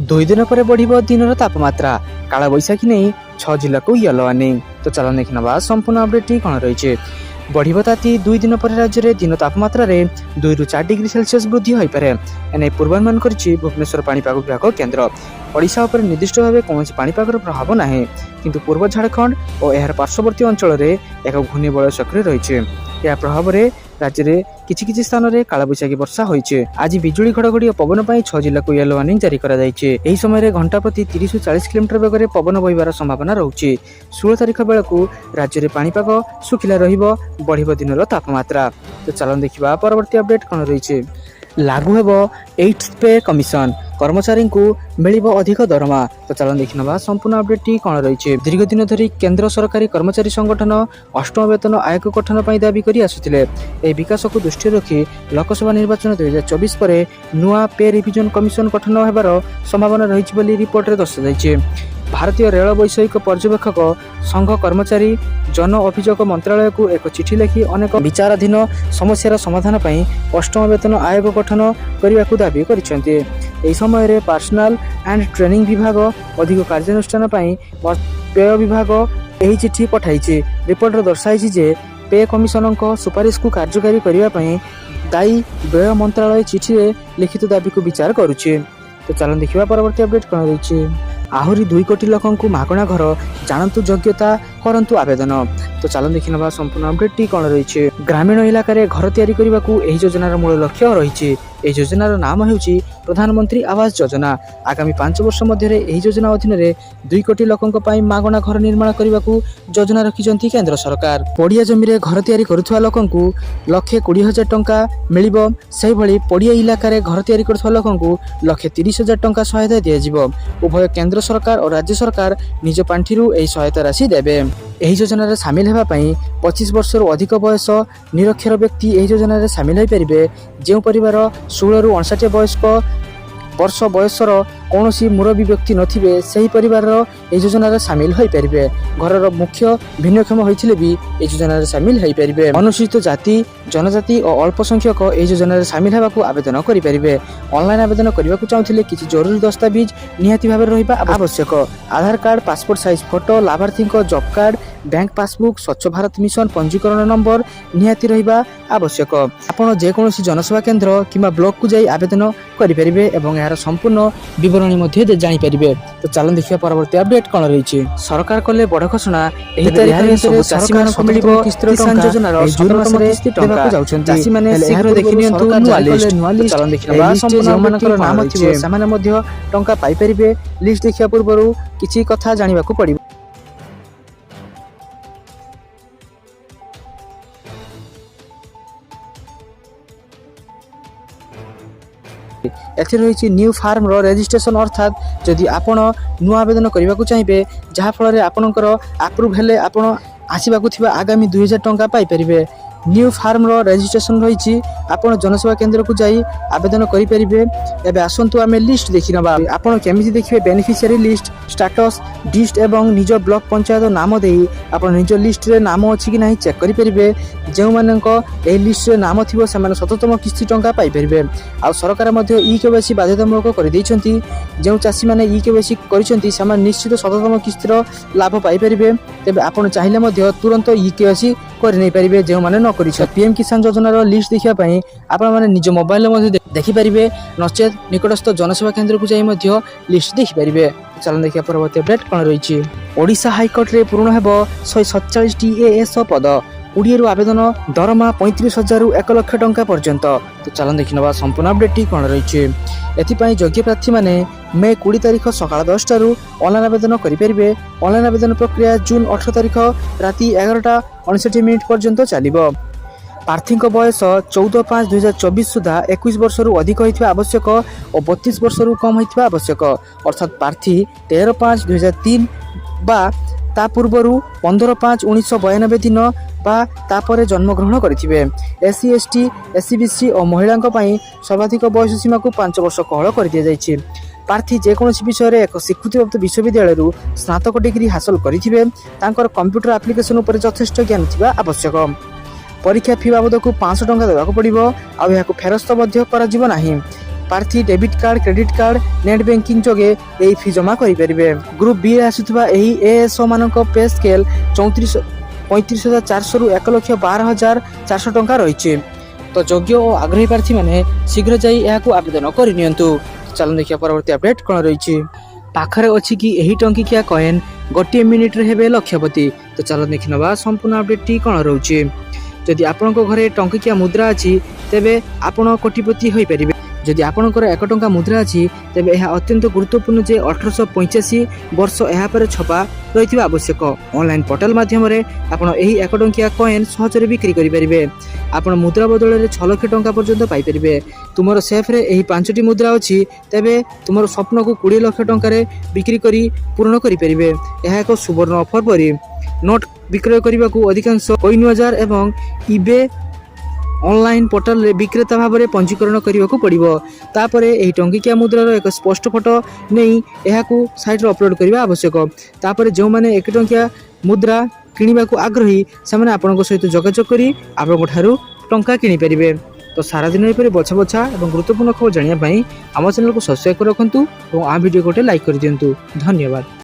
2 दिन पर बढ़िबो दिनर तापमात्रा कालबैशाखी नहीं 6 जिला को येलो वार्निंग। तो चलो देखना संपूर्ण अपडेट कौन रही बढ़िबो ताती 2 दिन पर राज्य में दिन तापमात्रा रे 2 ରୁ 4 डिग्री सेल्सियस वृद्धि हो पारे एने पूर्वानुमान करिछि भुवनेश्वर पाणीपाग विभाग केन्द्र। ओडिशा उपर निर्दिष्ट भाव कौन पाणीपागर प्रभाव नाही, किंतु पूर्व झारखंड और यार पार्श्ववर्ती अंचल में एक घूर्णिबलय सक्रिय रही। या प्रभाव में राज्य में किछि स्थान में कालबैशाखी वर्षा होइछे। आज बिजुली घड़घड़ी और पवन पर 6 जिला को येलो वार्निंग जारी करा जाइछे। एही समय घंटा प्रति 30 ରୁ 40 किलोमीटर वेग पवन बहिबार संभावना रहुछि। 16 तारिख बेलू राज्य में पाणीपाग सुखिला रहिबो, बढ़िबो दिनर तापमात्रा। तो चलन देखिबा परवर्ती अपडेट कौन रही। लागू हेबो 8th पे कमिशन, कर्मचारी को मिलिबो अधिक दरमा। तो चलन देखना संपूर्ण अपडेट कौन रही। दीर्घ दिन धरी केंद्र सरकारी कर्मचारी संगठन 8म वेतन आयोग गठन पर दाबी करी आसुथिले। ए विकास को दृष्टि रखी लोकसभा निर्वाचन 2024 पर नुआ पे रिविजन कमिशन गठन होबार संभावना रही बोली रिपोर्ट रे दर्शाଯାଇଛି। भारतीय रेल वैषयिक पर्यवेक्षक संघ कर्मचारी जन अभियोग मंत्रालय को एक चिठी लिखि अनेक विचाराधीन समस्यार समाधान पर 8म वेतन आयोग गठन करने को दाबी करिसेंती। एही समय रे पर्सनल एंड ट्रेनिंग विभाग अधिक कार्यानुष्ठान पेय विभाग एही चिठी पठाइछि। रिपोर्ट दर्शाइछि जे पे कमिशन सुपारिश को कार्यकारी करने दायी व्यय मंत्रालय चिठी रे लिखित दाबी को विचार करुछि। तो चलन देखिबा परवर्ती अपडेट कौन रही। आहरी 2 कोटी लोक मागणा घर जानतु योग्यता करंतु आवेदन। तो चलन देखना संपूर्ण अपडेट कौन रही। ग्रामीण इलाकार घर तैयारी करने को यह योजनार मूल लक्ष्य रही। यह योजनार नाम ହେଉଛି प्रधानमंत्री आवास योजना। आगामी 5 वर्ष मध्य यह योजना अधीन 2 कोटी लोकंक पई मागणा घर निर्माण करने को योजना रखिछंती केंद्र सरकार। पड़िया जमी रे घर तैयारी करुवा लोकंकु 1,20,000 टंका मिलिबो। सेहि भली पड़िया इलाकार घर तैयारी करुवा लोकंकु 1,30,000 टंका सहायता दियाजिबो। उभय केंद्र सरकार और राज्य सरकार निज पांठिरु एही सहायता राशि देबे। एही योजना सामिल हेबा पई 25 वर्ष अधिक बयस निरक्षर व्यक्ति एही योजना सामिल हो पारे। जो परिवार 16 ରୁ 59 वर्ष बयसर कौन मुरबी व्यक्ति नथिबे सही परिवार ए योजना सामिल हो पारे। घर मुख्य भिन्नक्षम होइथिले भी ए योजना सामिल हो पारे। अनुसूचित जाति जनजाति और अल्प संख्यक ए योजना सामिल होगा को आवेदन करें। ऑनलाइन आवेदन करने को चाहूले किसी जरूरी दस्तावेज निहाती भाव रहा आवश्यक। आधार कार्ड, पासपोर्ट साइज फोटो, लाभार्थी जॉब कार्ड, बैंक पासबुक, स्वच्छ भारत मिशन पंजीकरण नंबर निहाती रहा आवश्यक। आपड़ जेकोसी जनसेवा केन्द्र किंबा ब्लॉक को जाई आवेदन करें और यार संपूर्ण विवरणी जानीपारे। तो चलन देखिए परवर्ती अपडेट कौन रही। सरकार कले बड़ घोषणा टंका पाइपर। लिस्ट देखा पूर्व किसी कथा जाना पड़ो। रही न्यू फार्म रेजिस्ट्रेशन, अर्थात जदि आपण नुआ आवेदन करने को चाहिए जहाँफल आपणकर आप्रुव हेले आपण आसवाक आगामी 2,000 टंका पाइपर। न्यू फार्म रेजिस्ट्रेशन रही आपन जनसेवा केन्द्र को जाई आवेदन करें। एबे आसंतु आमे लिस्ट देखि नबा। आपन केमिति देखिबे बेनिफिशियरी लिस्ट, स्टेटस, डिस्ट एवं निज ब्लॉक पंचायत नाम देई आपन निज लिस्ट रे नाम अछि कि नाही चेक करि परिबे। जेउ मानक ए लिस्ट रे नाम थिबो से माने 77 किस्ती टंका पाइ परिबे। आ सरकार मध्ये ई-केवाईसी बाध्यतामूलक करि दैछंती। जेउ चासी माने ई-केवाईसी करिसंती से माने निश्चित 77 किस्तीर लाभ पाइ परिबे। तेबे आपन चाहिले मध्ये तुरंत ई-केवाईसी करि नै परिबे जेउ माने न करिछ। पीएम किसान योजनार लिस्ट देखिया पई आपण माने निज मोबाइल मध्ये देखि परिबे, नचेत निकटस्थ जनसेवा केन्द्र को जाई मध्ये लिस्ट देखि परिबे। चलन देखिया परवर्ती अपडेट कोन रहिछि। ओडिशा हाईकोर्ट रे पूर्ण हेबो 147 टीएएस पद। ओडिया रो आवेदन दरमा 35,000 ରୁ 1 लाख टंका पर्यंत। तो चलन देखिनबा संपूर्ण अपडेट कोन रहिछि। एथिपाई योग्य प्रार्थी माने मे 20 तारिख सकाळ 10 टारू ऑनलाइन आवेदन करि परिबे। ऑनलाइन आवेदन प्रक्रिया जून 18 तारिख राति 11:59 पर्यंत चलिबो। प्रार्थी बयस 14/5/2024 सुधा 21 वर्ष रु अधिक होइथिबा आवश्यक और 32 वर्ष रु कम होइथिबा आवश्यक। अर्थात प्रार्थी 13/5/2003 बा ता पूर्वरु 15/5/1992 दिन बा तापर जन्मग्रहण करिथिबे। एससी, एसटी, एससीबीसी और महिला सर्वाधिक बयस सीमा को 5 वर्ष कोहल कर दिया जाइछि। प्रार्थी जेकोसी विषय में एक स्वीकृतिप्राप्त विश्वविद्यालय स्नातक डिग्री हासिल करिथिबे। तांकर कंप्यूटर एप्लिकेशन उपर यथेष्ट ज्ञान थिबा आवश्यक। परीक्षा फी बाबद को 500 टंका देवाक पड़िबो। आ फेरस्त करा जिवो नाही। ପ୍ରାର୍ଥୀ debit card credit card net banking ଯୋଗେ ଏହି ଫି ଜମା କରିପାରିବେ। ଗ୍ରୁପ ବି ରେ ଆସୁଥିବା ଏହି ଏଏସ୍ଓ ମାନଙ୍କ ପେ ସ୍କେଲ 35,400 ରୁ 1,12,400 ଟଙ୍କା ରହିଛି। ତ ଯୋଗ୍ୟ ଓ ଆଗ୍ରହୀ ପ୍ରାର୍ଥୀମାନେ ଶୀଘ୍ର ଯାଇ ଏହାକୁ ଆବେଦନ କରିନିଅନ୍ତୁ। ଚାଲନ୍ତୁ ଦେଖିବା ପରବର୍ତ୍ତୀ ଅପଡେଟ୍ କ'ଣ ରହିଛି। ପାଖରେ ଅଛି କି ଏହି ଟଙ୍କିକିଆ କଏନ୍ ଗୋଟିଏ ମିନିଟ୍ରେ ହେବେ ଲକ୍ଷପତି। ତ ଚାଲନ୍ତୁ ଦେଖିନେବା ସମ୍ପୂର୍ଣ୍ଣ ଅପଡେଟ୍ଟି କ'ଣ ରହୁଛି। ଯଦି ଆପଣଙ୍କ ଘରେ ଟଙ୍କିକିଆ ମୁଦ୍ରା ଅଛି ତେବେ ଆପଣ କୋଟିପତି ହୋଇପାରିବେ। ଯଦି ଆପଣଙ୍କର 1 ଟଙ୍କା ମୁଦ୍ରା ଅଛି ତେବେ ଏହା ଅତ୍ୟନ୍ତ ଗୁରୁତ୍ୱପୂର୍ଣ୍ଣ ଯେ 1885 ବର୍ଷ ଏହା ପରେ ଛପା ରହିଥିବା ଆବଶ୍ୟକ। ଅନଲାଇନ୍ ପୋର୍ଟାଲ ମାଧ୍ୟମରେ ଆପଣ ଏହି 1 ଟଙ୍କିଆ କଏନ୍ ସହଜରେ ବିକ୍ରି କରିପାରିବେ। ଆପଣ ମୁଦ୍ରା ବଦଳରେ 6 ଲକ୍ଷ ଟଙ୍କା ପର୍ଯ୍ୟନ୍ତ ପାଇପାରିବେ। ତୁମର ସେଫ୍ରେ ଏହି 5ଟି ମୁଦ୍ରା ଅଛି ତେବେ ତୁମର ସ୍ୱପ୍ନକୁ 20 ଲକ୍ଷ ଟଙ୍କାରେ ବିକ୍ରି କରି ପୂରଣ କରିପାରିବେ। ଏହା ଏକ ସୁବର୍ଣ୍ଣ ଅଫର ପରି। ନୋଟ୍ ବିକ୍ରୟ କରିବାକୁ ଅଧିକାଂଶ କୋଇନ୍ବଜାର ଏବଂ ଇବେ ଅନଲାଇନ୍ ପୋର୍ଟାଲରେ ବିକ୍ରେତା ଭାବରେ ପଞ୍ଜୀକରଣ କରିବାକୁ ପଡ଼ିବ। ତାପରେ ଏହି ଟଙ୍କିକିଆ ମୁଦ୍ରାର ଏକ ସ୍ପଷ୍ଟ ଫଟୋ ନେଇ ଏହାକୁ ସାଇଟ୍ରେ ଅପଲୋଡ଼ କରିବା ଆବଶ୍ୟକ। ତାପରେ ଯେଉଁମାନେ 1 ଟଙ୍କିଆ ମୁଦ୍ରା କିଣିବାକୁ ଆଗ୍ରହୀ ସେମାନେ ଆପଣଙ୍କ ସହିତ ଯୋଗାଯୋଗ କରି ଆପଣଙ୍କ ଠାରୁ ଟଙ୍କା କିଣିପାରିବେ। ତ ସାରାଦିନ ଏପରି ବଛା ବଛା ଏବଂ ଗୁରୁତ୍ୱପୂର୍ଣ୍ଣ ଖବର ଜାଣିବା ପାଇଁ ଆମ ଚ୍ୟାନେଲକୁ ସବସ୍କ୍ରାଇବ୍ କରି ରଖନ୍ତୁ ଏବଂ ଆମ ଭିଡ଼ିଓକୁ ଗୋଟେ ଲାଇକ୍ କରିଦିଅନ୍ତୁ। ଧନ୍ୟବାଦ।